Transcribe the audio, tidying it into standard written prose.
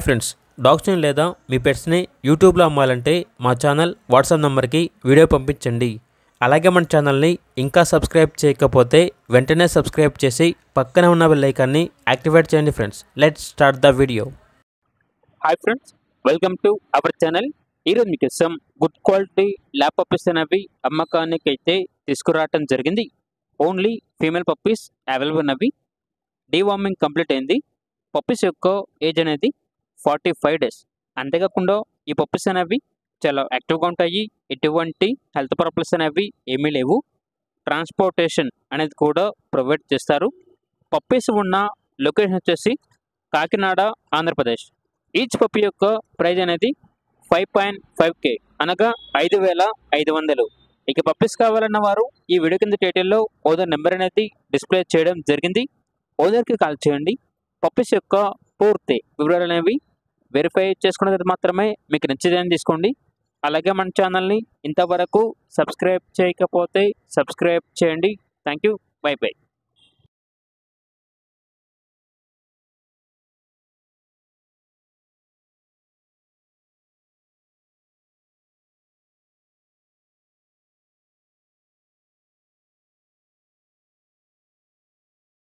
Friends, డాగ్స్ని లేదా మీ పెట్స్ని యూట్యూబ్లో అమ్మాలంటే మా ఛానల్ వాట్సాప్ నెంబర్కి వీడియో పంపించండి. అలాగే మన ఛానల్ని ఇంకా సబ్స్క్రైబ్ చేయకపోతే వెంటనే సబ్స్క్రైబ్ చేసి పక్కనే ఉన్న బెల్ ఐకాన్ని యాక్టివేట్ చేయండి. Friends, let's start the video. Hi friends, welcome to our channel. ఈరోజు మీకోసం గుడ్ క్వాలిటీ ల్యాబ్ పప్పీస్ అనేవి అమ్మకానికి అయితే తీసుకురావటం జరిగింది. ఓన్లీ ఫీమేల్ పప్పీస్ అవైలబుల్ ఉన్నవి. డీవార్మింగ్ కంప్లీట్ అయింది. పప్పీస్ యొక్క ఏజ్ అనేది 45 డేస్. అంతేకాకుండా ఈ పప్పీస్ అనేవి చాలా యాక్టివ్గా ఉంటాయి. ఎటువంటి హెల్త్ ప్రాబ్లమ్స్ అనేవి ఏమీ లేవు. ట్రాన్స్పోర్టేషన్ అనేది కూడా ప్రొవైడ్ చేస్తారు. పప్పీస్ ఉన్న లొకేషన్ వచ్చేసి కాకినాడ, ఆంధ్రప్రదేశ్. ఈచ్ పప్పీ యొక్క ప్రైజ్ అనేది 5.5K అనగా 5,500. ఇక పప్పీస్ కావాలన్న వారు ఈ వీడియో కింద టైటిల్లో ఓనర్ నెంబర్ అనేది డిస్ప్లే చేయడం జరిగింది. ఓనర్కి కాల్ చేయండి. పప్పీస్ యొక్క పూర్తి వివరాలు అనేవి వెరిఫై చేసుకున్న తర్వాత మాత్రమే మీకు నచ్చితేనే తీసుకోండి. అలాగే మన ఛానల్ని ఇంతవరకు సబ్స్క్రైబ్ చేయకపోతే సబ్స్క్రైబ్ చేయండి. Thank you. By by.